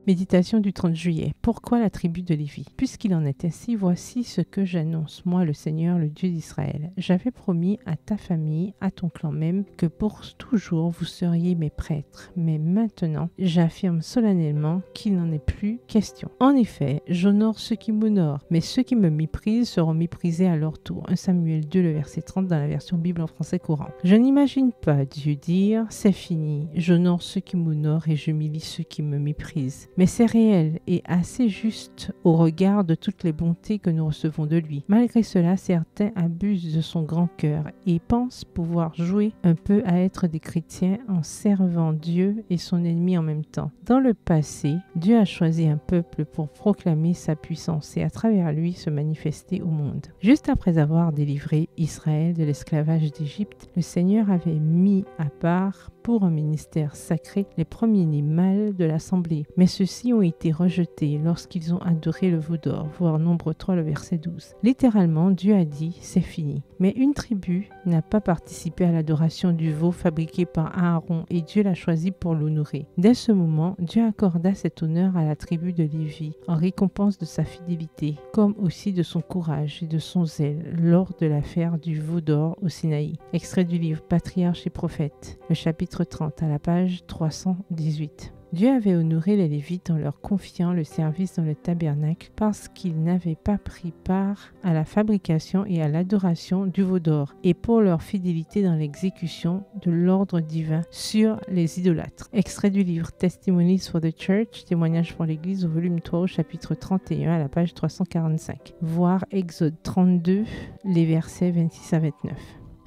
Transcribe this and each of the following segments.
Méditation du 30 juillet. Pourquoi la tribu de Lévi? Puisqu'il en est ainsi, voici ce que j'annonce, moi le Seigneur, le Dieu d'Israël. J'avais promis à ta famille, à ton clan même, que pour toujours vous seriez mes prêtres. Mais maintenant, j'affirme solennellement qu'il n'en est plus question. En effet, j'honore ceux qui m'honorent, mais ceux qui me méprisent seront méprisés à leur tour. 1 Samuel 2, le verset 30 dans la version Bible en français courant. Je n'imagine pas Dieu dire, c'est fini, j'honore ceux qui m'honorent et j'humilie ceux qui me méprisent. Mais c'est réel et assez juste au regard de toutes les bontés que nous recevons de lui. Malgré cela, certains abusent de son grand cœur et pensent pouvoir jouer un peu à être des chrétiens en servant Dieu et son ennemi en même temps. Dans le passé, Dieu a choisi un peuple pour proclamer sa puissance et à travers lui se manifester au monde. Juste après avoir délivré Israël de l'esclavage d'Égypte, le Seigneur avait mis à part pour un ministère sacré les premiers-nés mâles de l'assemblée. Mais ceux-ci ont été rejetés lorsqu'ils ont adoré le veau d'or, voir Nombre 3, le verset 12. Littéralement, Dieu a dit « c'est fini ». Mais une tribu n'a pas participé à l'adoration du veau fabriqué par Aaron et Dieu l'a choisi pour l'honorer. Dès ce moment, Dieu accorda cet honneur à la tribu de Lévi en récompense de sa fidélité, comme aussi de son courage et de son zèle lors de l'affaire du veau d'or au Sinaï. Extrait du livre Patriarches et prophètes, le chapitre 30 à la page 318. Dieu avait honoré les Lévites en leur confiant le service dans le tabernacle parce qu'ils n'avaient pas pris part à la fabrication et à l'adoration du veau d'or et pour leur fidélité dans l'exécution de l'ordre divin sur les idolâtres. Extrait du livre Testimonies for the Church, témoignages pour l'Église au volume 3 au chapitre 31 à la page 345. Voir Exode 32, les versets 26 à 29.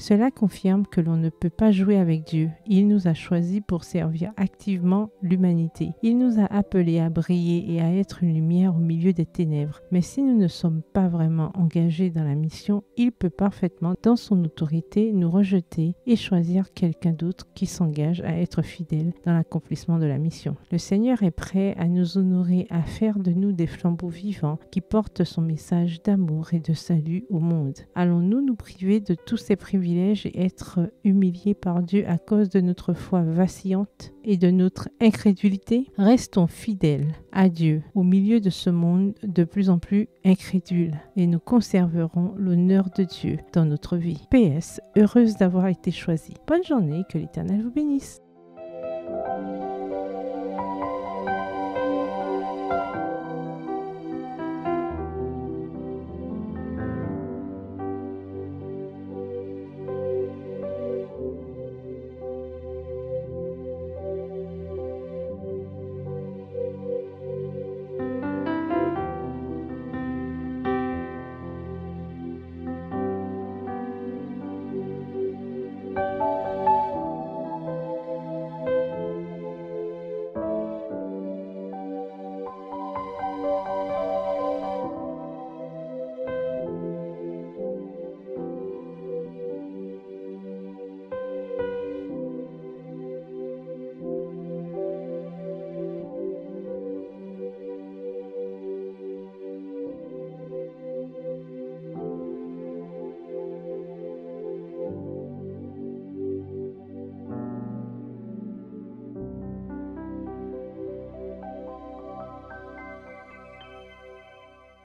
Cela confirme que l'on ne peut pas jouer avec Dieu. Il nous a choisis pour servir activement l'humanité. Il nous a appelés à briller et à être une lumière au milieu des ténèbres. Mais si nous ne sommes pas vraiment engagés dans la mission, il peut parfaitement, dans son autorité, nous rejeter et choisir quelqu'un d'autre qui s'engage à être fidèle dans l'accomplissement de la mission. Le Seigneur est prêt à nous honorer, à faire de nous des flambeaux vivants qui portent son message d'amour et de salut au monde. Allons-nous nous priver de tous ces privilèges et être humiliés par Dieu à cause de notre foi vacillante et de notre incrédulité? Restons fidèles à Dieu au milieu de ce monde de plus en plus incrédule et nous conserverons l'honneur de Dieu dans notre vie. PS, heureuse d'avoir été choisie. Bonne journée, que l'Éternel vous bénisse.